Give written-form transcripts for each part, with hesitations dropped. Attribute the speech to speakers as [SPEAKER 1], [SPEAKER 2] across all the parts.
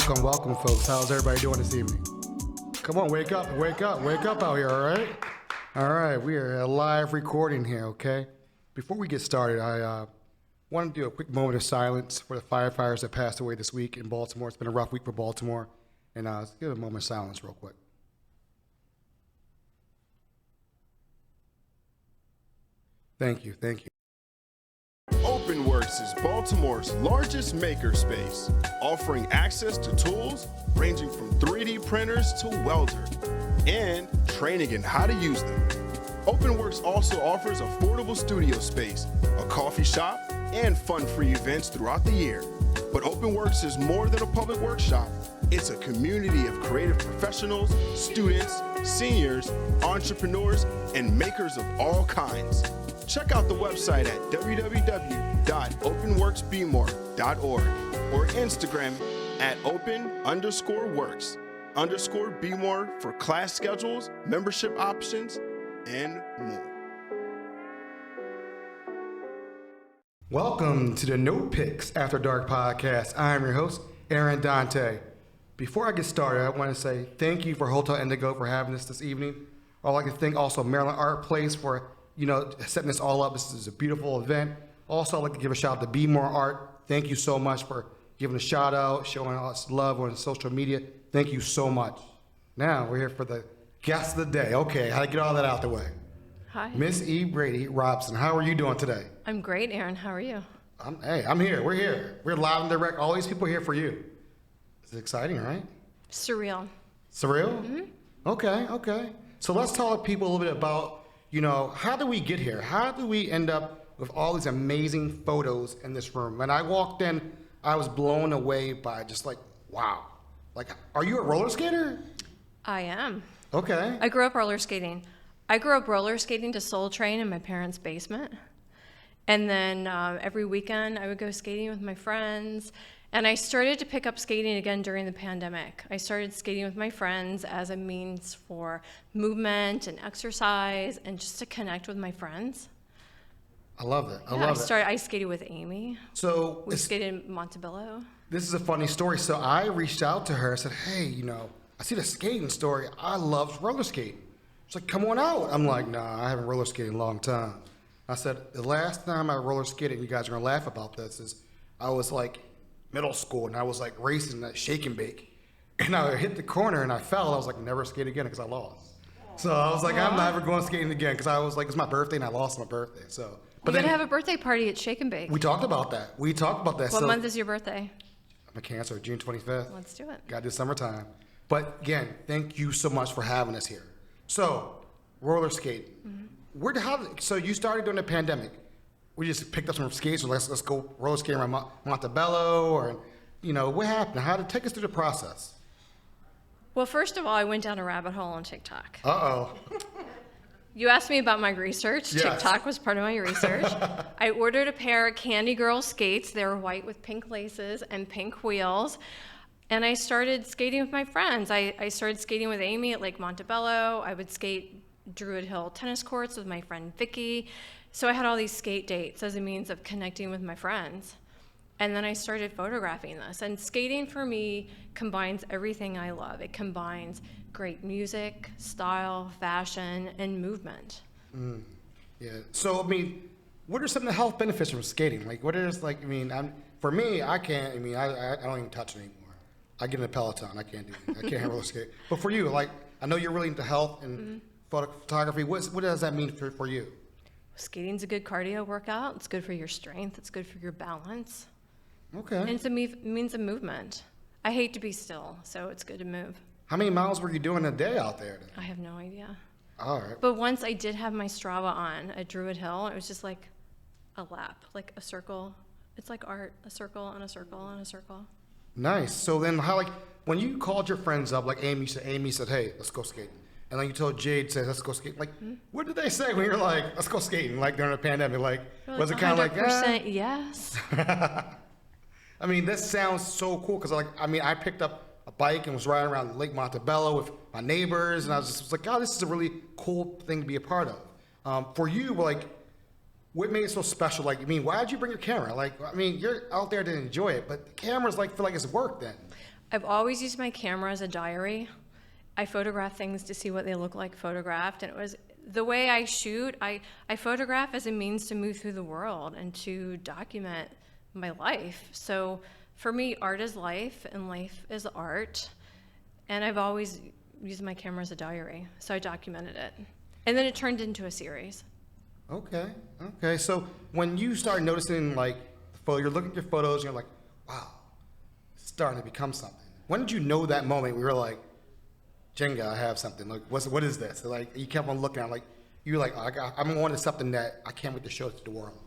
[SPEAKER 1] Welcome, welcome, folks. How's everybody doing this evening? Come on, wake up, wake up, wake up out here, all right? All right, we are a live recording here, okay? Before we get started, I want to do a quick moment of silence for the firefighters that passed away this week in Baltimore. It's been a rough week for Baltimore, and let's give a moment of silence real quick. Thank you, thank you.
[SPEAKER 2] OpenWorks is Baltimore's largest makerspace, offering access to tools ranging from 3D printers to welder, and training in how to use them. OpenWorks also offers affordable studio space, a coffee shop, and fun-free events throughout the year. But OpenWorks is more than a public workshop. It's a community of creative professionals, students, seniors, entrepreneurs, and makers of all kinds. Check out the website at www.openworksbmore.org or Instagram at open_works_bmore for class schedules, membership options, and more.
[SPEAKER 1] Welcome to the NoPixAfterDark podcast. I'm your host, Aaron Dante. Before I get started, I want to say thank you for Hotel Indigo for having us this evening. I'd like to thank also MarylandArtPlace for setting this all up. This is a beautiful event. Also, I'd like to give a shout out to Be More Art. Thank you so much for giving a shout out, showing us love on social media. Thank you so much. Now, we're here for the guest of the day. Okay, how to get all that out the way.
[SPEAKER 3] Hi.
[SPEAKER 1] Miss E. Brady Robinson, how are you doing today?
[SPEAKER 3] I'm great, Aaron. How are you?
[SPEAKER 1] I'm here. We're here. We're live and direct. All these people are here for you. It's exciting, right?
[SPEAKER 3] Surreal.
[SPEAKER 1] Surreal?
[SPEAKER 3] Mm-hmm.
[SPEAKER 1] Okay. So let's tell people a little bit about, how do we get here? How do we end up with all these amazing photos in this room? When I walked in, I was blown away by just wow. Are you a roller skater?
[SPEAKER 3] I am.
[SPEAKER 1] Okay.
[SPEAKER 3] I grew up roller skating. I grew up roller skating to Soul Train in my parents' basement. And then every weekend I would go skating with my friends. And I started to pick up skating again during the pandemic. I started skating with my friends as a means for movement and exercise and just to connect with my friends.
[SPEAKER 1] I love it.
[SPEAKER 3] I skated with Amy.
[SPEAKER 1] So
[SPEAKER 3] we skated in Montebello.
[SPEAKER 1] This is a funny story. So I reached out to her and said, hey, I see the skating story. I love roller skating. She's like, come on out. I'm like, nah, I haven't roller skated in a long time. I said, the last time I roller skated, you guys are gonna laugh about this, is I was middle school and I was racing that shake and bake. And I hit the corner and I fell. I was never skate again because I lost. So I was I'm never going skating again because I was it's my birthday and I lost my birthday. So,
[SPEAKER 3] but you gotta have a birthday party at Shake and Bake.
[SPEAKER 1] We talked about that.
[SPEAKER 3] What month is your birthday?
[SPEAKER 1] I'm a Cancer, June 25th.
[SPEAKER 3] Let's do it.
[SPEAKER 1] Got this summertime. But again, thank you so much for having us here. So, roller skating. Mm-hmm. So you started during the pandemic. We just picked up some skates, so let's go roller skating around Montebello, or what happened? Take us through the process.
[SPEAKER 3] Well, first of all, I went down a rabbit hole on TikTok.
[SPEAKER 1] Uh-oh.
[SPEAKER 3] You asked me about my research.
[SPEAKER 1] Yes.
[SPEAKER 3] TikTok was part of my research. I ordered a pair of Candy Girl skates. They were white with pink laces and pink wheels. And I started skating with my friends. I started skating with Amy at Lake Montebello. I would skate Druid Hill tennis courts with my friend Vicky. So I had all these skate dates as a means of connecting with my friends. And then I started photographing this. And skating for me combines everything I love. It combines great music, style, fashion, and movement.
[SPEAKER 1] Yeah. So, what are some of the health benefits from skating? For me, I can't, I don't even touch it anymore. I get in a Peloton. I can't do it. I can't roller skate. But for you, I know you're really into health and photography. What does that mean for you?
[SPEAKER 3] Skating's a good cardio workout. It's good for your strength. It's good for your balance.
[SPEAKER 1] Okay.
[SPEAKER 3] And it's a means of movement. I hate to be still, so it's good to move.
[SPEAKER 1] How many miles were you doing a day out there then?
[SPEAKER 3] I have no idea.
[SPEAKER 1] All right.
[SPEAKER 3] But once I did have my Strava on at Druid Hill, it was just a lap, a circle. It's like art, a circle and a circle and a circle.
[SPEAKER 1] Nice. So then when you called your friends up, Amy said, hey, let's go skating. And you told Jade, said, let's go skating. What did they say when you're let's go skating, during the pandemic? Was it kind of
[SPEAKER 3] 100% yes.
[SPEAKER 1] This sounds so cool because I picked up a bike and was riding around Lake Montebello with my neighbors, and I was just oh, this is a really cool thing to be a part of. For you, what made it so special? Why did you bring your camera? You're out there to enjoy it, but the camera's feel like it's work then.
[SPEAKER 3] I've always used my camera as a diary. I photograph things to see what they look like photographed, and it was the way I shoot. I photograph as a means to move through the world and to document my life. So for me, art is life, and life is art. And I've always used my camera as a diary, so I documented it. And then it turned into a series.
[SPEAKER 1] Okay. So when you start noticing, like, the photo, you're looking at your photos, and you're like, wow, it's starting to become something. When did you know that moment where you were like, Jenga, I have something. Like, what is this? Like, you kept on looking at it, like, you're like, I'm on to something that I can't wait to show it to the world.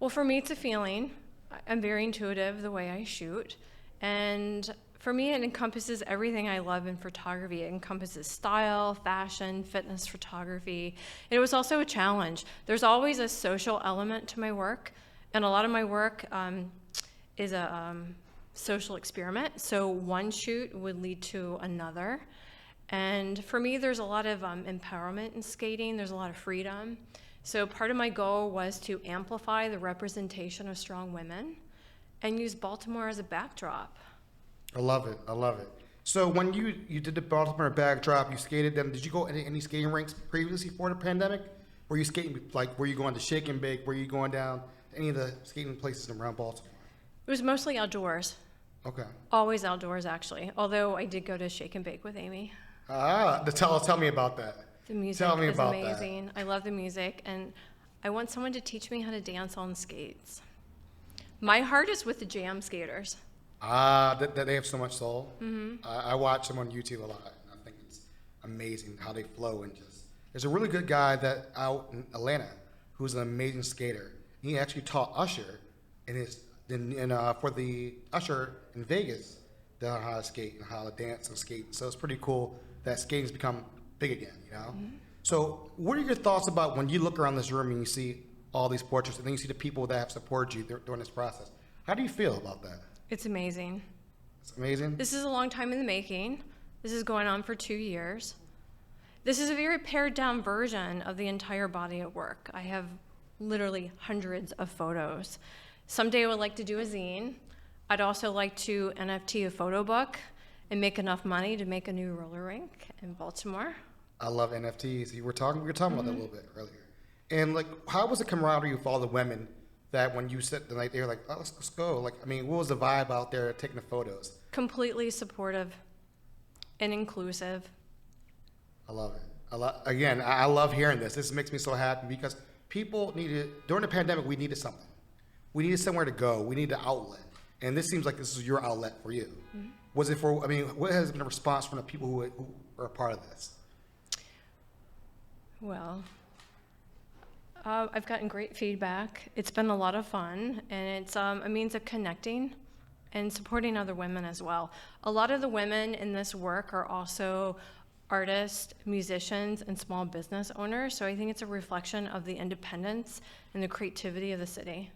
[SPEAKER 3] Well, for me, it's a feeling. I'm very intuitive the way I shoot. And for me, it encompasses everything I love in photography. It encompasses style, fashion, fitness photography. And it was also a challenge. There's always a social element to my work. And a lot of my work is a social experiment. So one shoot would lead to another. And for me, there's a lot of empowerment in skating. There's a lot of freedom. So part of my goal was to amplify the representation of strong women and use Baltimore as a backdrop.
[SPEAKER 1] I love it. So when you did the Baltimore backdrop, you skated them. Did you go to any skating rinks previously before the pandemic? Were you skating, like, were you going to Shake and Bake? Were you going down to any of the skating places around Baltimore?
[SPEAKER 3] It was mostly outdoors.
[SPEAKER 1] Okay.
[SPEAKER 3] Always outdoors, actually. Although I did go to Shake and Bake with Amy.
[SPEAKER 1] Tell me about that.
[SPEAKER 3] The music
[SPEAKER 1] Tell me
[SPEAKER 3] is
[SPEAKER 1] about
[SPEAKER 3] amazing. I love the music, and I want someone to teach me how to dance on skates. My heart is with the jam skaters.
[SPEAKER 1] That they have so much soul. Mm-hmm. I watch them on YouTube a lot. And I think it's amazing how they flow and just. There's a really good guy that out in Atlanta who's an amazing skater. He actually taught Usher for the Usher in Vegas how to skate and how to dance and skate. So it's pretty cool that skating's become big again, you know? Mm-hmm. So what are your thoughts about when you look around this room and you see all these portraits and then you see the people that have supported you during this process? How do you feel about that?
[SPEAKER 3] It's amazing.
[SPEAKER 1] It's amazing?
[SPEAKER 3] This is a long time in the making. This is going on for 2 years. This is a very pared down version of the entire body of work. I have literally hundreds of photos. Someday I would like to do a zine. I'd also like to NFT a photo book and make enough money to make a new roller rink in Baltimore.
[SPEAKER 1] I love NFTs. We were talking about that a little bit earlier. And like, how was the camaraderie with all the women that when you sit the night they were like, oh, let's go. Like, I mean, what was the vibe out there taking the photos?
[SPEAKER 3] Completely supportive and inclusive.
[SPEAKER 1] I love it. I love hearing this. This makes me so happy because people needed, during the pandemic, we needed something. We needed somewhere to go. We needed an outlet. And this seems like this is your outlet for you. Mm-hmm. Was it for, I mean, what has been the response from the people who are a part of this?
[SPEAKER 3] Well, I've gotten great feedback. It's been a lot of fun, and it's a means of connecting and supporting other women as well. A lot of the women in this work are also artists, musicians, and small business owners, so I think it's a reflection of the independence and the creativity of the city.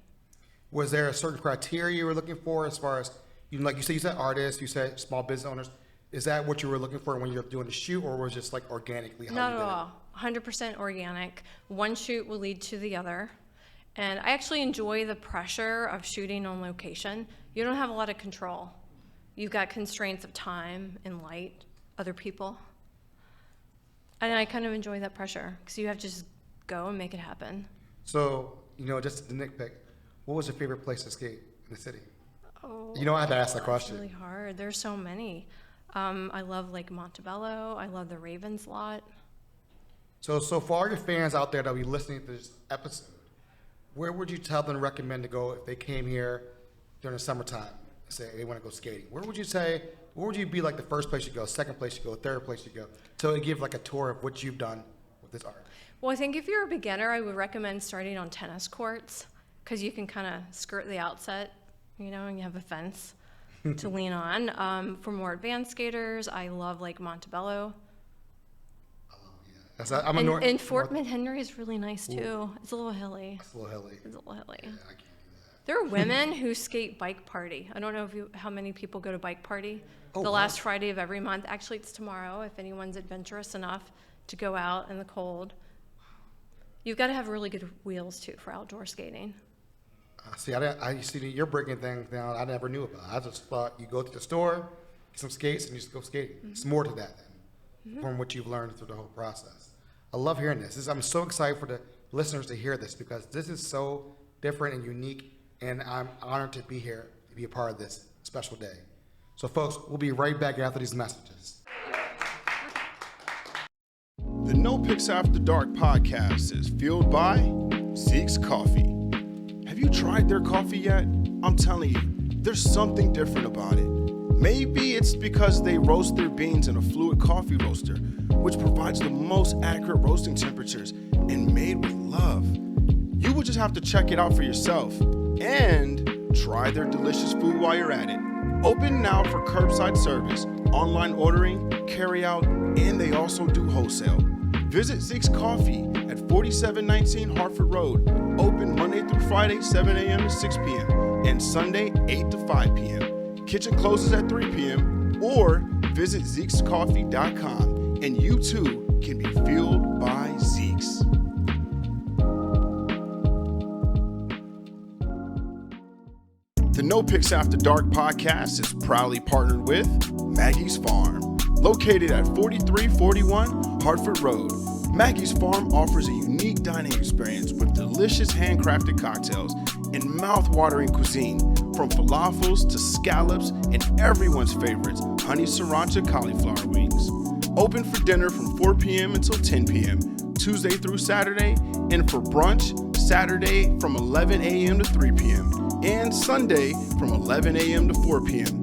[SPEAKER 1] Was there a certain criteria you were looking for as far as, like you said artists, you said small business owners. Is that what you were looking for when you were doing the shoot, or was it just like organically?
[SPEAKER 3] Not at all. 100% organic. One shoot will lead to the other. And I actually enjoy the pressure of shooting on location. You don't have a lot of control. You've got constraints of time and light, other people. And I kind of enjoy that pressure because you have to just go and make it happen.
[SPEAKER 1] So, just the nitpick, what was your favorite place to skate in the city?
[SPEAKER 3] Oh,
[SPEAKER 1] I had to ask that question.
[SPEAKER 3] It's really hard. There's so many. I love Lake Montebello. I love the Ravens lot.
[SPEAKER 1] So for all your fans out there that will be listening to this episode, where would you tell them to recommend to go if they came here during the summertime, say they want to go skating? Where would you be like the first place you go, second place you go, third place you go, to give like a tour of what you've done with this art?
[SPEAKER 3] Well, I think if you're a beginner, I would recommend starting on tennis courts because you can kind of skirt the outset, and you have a fence to lean on. For more advanced skaters, I love Lake Montebello. And Fort McHenry is really nice too. Ooh. It's a little hilly.
[SPEAKER 1] It's a little hilly.
[SPEAKER 3] Yeah, I can't do that.
[SPEAKER 1] There
[SPEAKER 3] are women who skate bike party. I don't know how many people go to bike party. Last Friday of every month. Actually, it's tomorrow if anyone's adventurous enough to go out in the cold. You've got to have really good wheels too for outdoor skating.
[SPEAKER 1] See, I see you're breaking things down I never knew about. I just thought you go to the store, get some skates, and you just go skating. It's more to that than from what you've learned through the whole process. I love hearing this. I'm so excited for the listeners to hear this because this is so different and unique, and I'm honored to be here to be a part of this special day. So, folks, we'll be right back after these messages.
[SPEAKER 2] The NoPixAfterDark podcast is fueled by Zeke's Coffee. Have you tried their coffee yet? I'm telling you, there's something different about it. Maybe it's because they roast their beans in a fluid coffee roaster, which provides the most accurate roasting temperatures and made with love. You will just have to check it out for yourself and try their delicious food while you're at it. Open now for curbside service, online ordering, carry out, and they also do wholesale. Visit Zeke's Coffee at 4719 Hartford Road. Open Monday through Friday, 7 a.m. to 6 p.m. and Sunday, 8 to 5 p.m. Kitchen closes at 3 p.m. or visit Zeke'sCoffee.com and you too can be fueled by Zeke's. The NoPixAfterDark podcast is proudly partnered with Maggie's Farm. Located at 4341 Hartford Road, Maggie's Farm offers a unique dining experience with delicious handcrafted cocktails and mouth-watering cuisine, from falafels to scallops and everyone's favorites, honey sriracha cauliflower wings. Open for dinner from 4 p.m. until 10 p.m., Tuesday through Saturday, and for brunch, Saturday from 11 a.m. to 3 p.m., and Sunday from 11 a.m. to 4 p.m.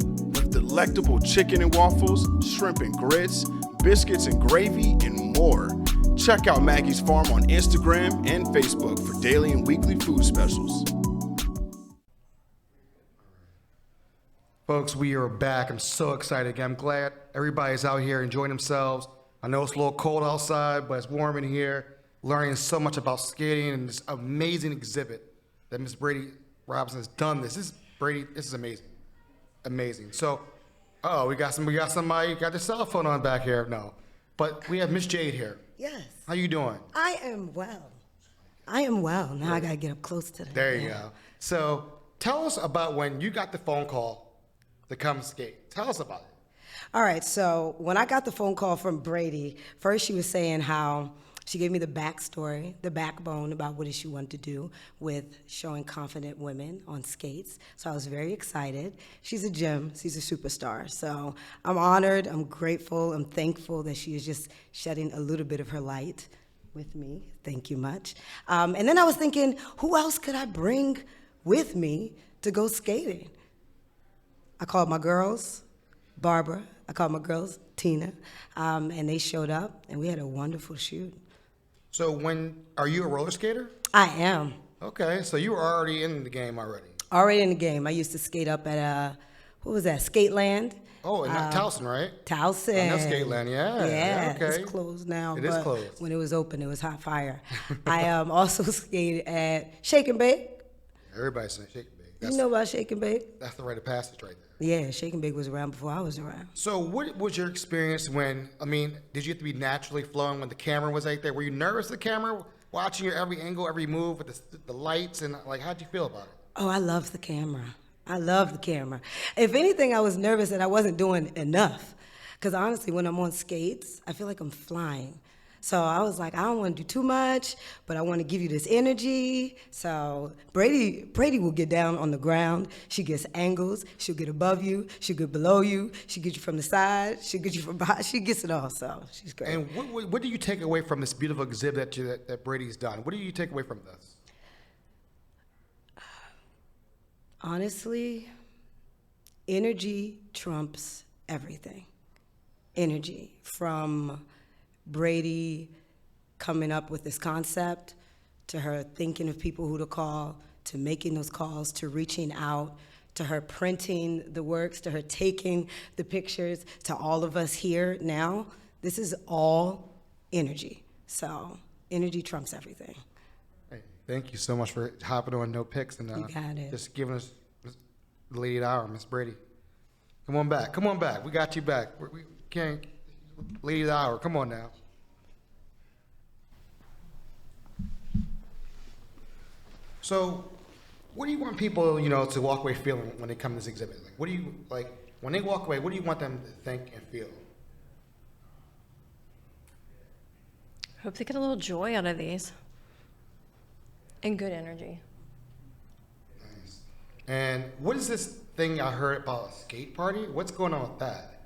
[SPEAKER 2] Delectable chicken and waffles, shrimp and grits, biscuits and gravy, and more. Check out Maggie's Farm on Instagram and Facebook for daily and weekly food specials.
[SPEAKER 1] Folks, we are back. I'm so excited again. I'm glad everybody's out here enjoying themselves. I know it's a little cold outside, but it's warm in here. Learning so much about skating and this amazing exhibit that Miss Brady Robinson has done. This is amazing. Amazing. So, we got somebody got their cell phone on back here. No, but we have Miss Jade here.
[SPEAKER 4] Yes.
[SPEAKER 1] How you doing?
[SPEAKER 4] I am well. Now I gotta get up close to that.
[SPEAKER 1] There you go. So tell us about when you got the phone call to come skate. Tell us about it.
[SPEAKER 4] All right. So when I got the phone call from Brady, first she was saying how she gave me the backstory, the backbone about what she wanted to do with showing confident women on skates. So I was very excited. She's a gem. She's a superstar. So I'm honored. I'm grateful. I'm thankful that she is just shedding a little bit of her light with me. Thank you much. And then I was thinking, who else could I bring with me to go skating? I called my girls, Barbara. I called my girls, Tina, and they showed up, and we had a wonderful shoot.
[SPEAKER 1] So are you a roller skater?
[SPEAKER 4] I am.
[SPEAKER 1] Okay, so you were already in the game already.
[SPEAKER 4] Already in the game. I used to skate up at, what was that, Skateland?
[SPEAKER 1] Oh, and Towson, right?
[SPEAKER 4] Towson.
[SPEAKER 1] I know Skateland, yeah.
[SPEAKER 4] Yeah,
[SPEAKER 1] okay.
[SPEAKER 4] it's closed now.
[SPEAKER 1] It is
[SPEAKER 4] but
[SPEAKER 1] closed.
[SPEAKER 4] when it was open, it was hot fire. I also skated at Shake and Bake.
[SPEAKER 1] Everybody's saying Shake and Bake.
[SPEAKER 4] You know about Shake and Bake?
[SPEAKER 1] That's the rite of passage right there.
[SPEAKER 4] Yeah, Shake and Bake was around before I was around.
[SPEAKER 1] So what was your experience did you have to be naturally flowing when the camera was right there? Were you nervous of the camera, watching your every angle, every move with the lights, and how'd you feel about it?
[SPEAKER 4] Oh, I love the camera. I love the camera. If anything, I was nervous that I wasn't doing enough. Because honestly, when I'm on skates, I feel like I'm flying. So I was like, I don't want to do too much, but I want to give you this energy. So Brady will get down on the ground. She gets angles. She'll get above you. She'll get below you. She'll get you from the side. She'll get you from behind. She gets it all. So she's great.
[SPEAKER 1] And what do you take away from this beautiful exhibit that Brady's done? What do you take away from this?
[SPEAKER 4] Honestly, energy trumps everything. Energy, from Brady coming up with this concept, to her thinking of people who to call, to making those calls, to reaching out, to her printing the works, to her taking the pictures, to all of us here now. This is all energy. So energy trumps everything.
[SPEAKER 1] Hey, thank you so much for hopping on No Picks and
[SPEAKER 4] You got it.
[SPEAKER 1] just giving us the lead hour, Miss Brady. Come on back. We got you back. We can't lead the hour. Come on now. So what do you want people, to walk away feeling when they come to this exhibit? Like, what do you, like, when they walk away, what do you want them to think and feel?
[SPEAKER 3] Hope they get a little joy out of these. And good energy.
[SPEAKER 1] Nice. And what is this thing I heard about a skate party? What's going on with that?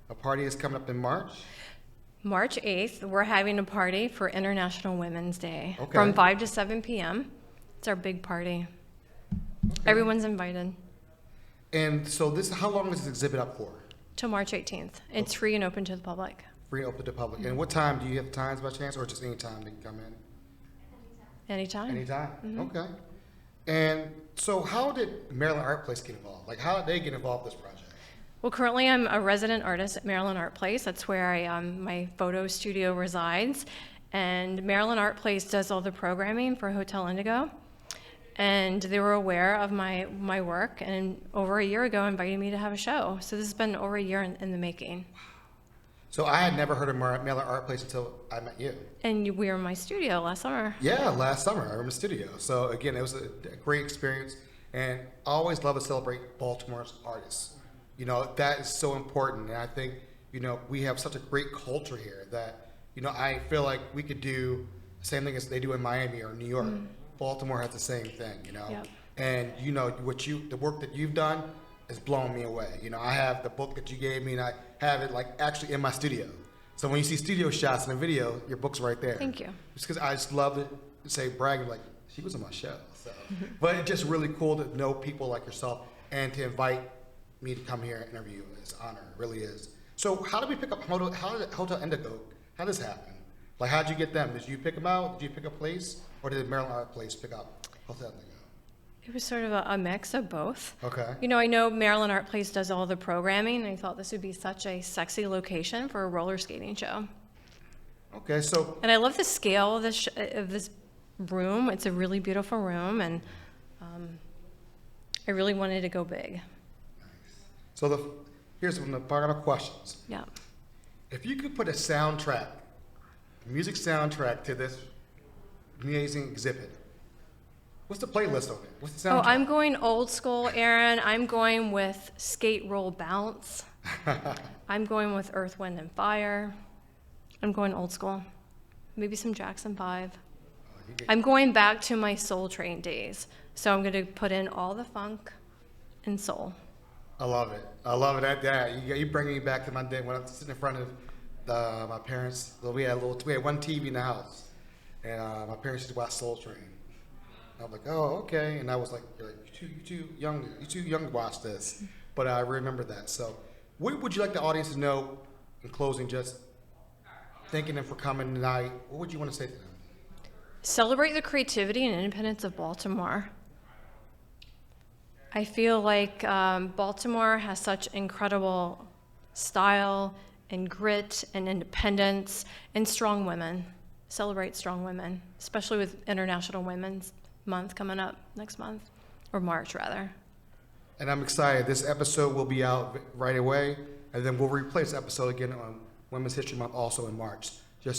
[SPEAKER 1] A party is coming up in March?
[SPEAKER 3] March 8th, we're having a party for International Women's Day
[SPEAKER 1] Okay.
[SPEAKER 3] from 5 to 7 p.m. It's our big party.
[SPEAKER 1] Okay.
[SPEAKER 3] Everyone's invited.
[SPEAKER 1] And so how long is this exhibit up for?
[SPEAKER 3] Till March 18th. It's free and open to the public.
[SPEAKER 1] Free and open to the public. And what time, do you have times by chance, or just any time they can come in?
[SPEAKER 3] Anytime.
[SPEAKER 1] Anytime?
[SPEAKER 3] Mm-hmm.
[SPEAKER 1] Okay. And so how did MarylandArtPlace get involved? Like, how did they get involved in this project?
[SPEAKER 3] Well, currently I'm a resident artist at MarylandArtPlace. That's where my photo studio resides. And MarylandArtPlace does all the programming for Hotel Indigo. And they were aware of my work, and over a year ago invited me to have a show. So this has been over a year in the making.
[SPEAKER 1] So I had never heard of MarylandArtPlace until I met you.
[SPEAKER 3] And we were in my studio last summer.
[SPEAKER 1] Yeah, last summer. I remember the studio. So again, it was a great experience, and I always love to celebrate Baltimore's artists. That is so important, and I think we have such a great culture here that I feel like we could do the same thing as they do in Miami or New York. Mm. Baltimore has the same thing,
[SPEAKER 3] Yep.
[SPEAKER 1] And the work that you've done is blowing me away. I have the book that you gave me, and I have it like actually in my studio. So when you see studio shots in the video, your book's right there.
[SPEAKER 3] Thank you.
[SPEAKER 1] Just because I just love to say, bragging like, she was on my show. So, but it's just really cool to know people like yourself and to invite me to come here and interview you. It's an honor, it really is. So how did we pick up Hotel Indigo? How did this happen? Like, how did you get them? Did you pick them out? Did you pick a place? Or did MarylandArtPlace pick up Hotel Indigo?
[SPEAKER 3] It was sort of a mix of both.
[SPEAKER 1] Okay.
[SPEAKER 3] I know MarylandArtPlace does all the programming, and I thought this would be such a sexy location for a roller skating show.
[SPEAKER 1] Okay, so.
[SPEAKER 3] And I love the scale of this room. It's a really beautiful room, and I really wanted to go big.
[SPEAKER 1] Nice. So here's one of the final questions.
[SPEAKER 3] Yeah.
[SPEAKER 1] If you could put a music soundtrack to this amazing exhibit, what's the playlist on it? What's the soundtrack?
[SPEAKER 3] Oh, I'm going old school, Aaron. I'm going with Skate, Roll, Bounce. I'm going with Earth, Wind, and Fire. I'm going old school. Maybe some Jackson 5. I'm going back to my Soul Train days. So I'm going to put in all the funk and soul.
[SPEAKER 1] I love it. I love it. You bring me back to my day when I was sitting in front of my parents. We had one TV in the house, and my parents used to watch Soul Train. I was like, oh, okay. And I was like, you're too young to watch this. But I remember that. So what would you like the audience to know in closing, just thanking them for coming tonight? What would you want to say to them?
[SPEAKER 3] Celebrate the creativity and independence of Baltimore. I feel like Baltimore has such incredible style and grit and independence and strong women. Celebrate strong women, especially with International Women's Month coming up next month, or March rather.
[SPEAKER 1] And I'm excited. This episode will be out right away, and then we'll replay this episode again on Women's History Month also in March. And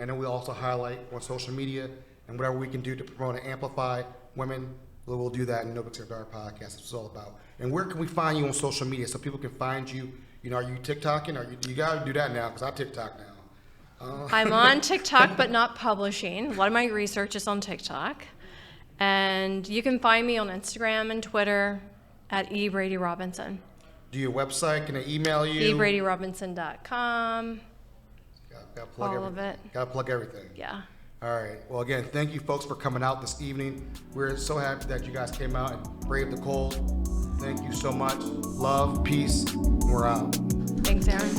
[SPEAKER 1] then we also highlight on social media and whatever we can do to promote and amplify women. We'll do that in NoPixAfterDark podcast. That's what it's all about. And where can we find you on social media so people can find you? Are you TikToking? You got to do that now because I TikTok now.
[SPEAKER 3] I'm on TikTok, but not publishing. A lot of my research is on TikTok. And you can find me on Instagram and Twitter at Brady Robinson.
[SPEAKER 1] Do your website? Can I email you?
[SPEAKER 3] eBradyRobinson.com.
[SPEAKER 1] Gotta plug
[SPEAKER 3] all of it.
[SPEAKER 1] Got to plug everything.
[SPEAKER 3] Yeah.
[SPEAKER 1] All right. Well, again, thank you folks for coming out this evening. We're so happy that you guys came out and braved the cold. Thank you so much. Love, peace. We're out.
[SPEAKER 3] Thanks, Aaron.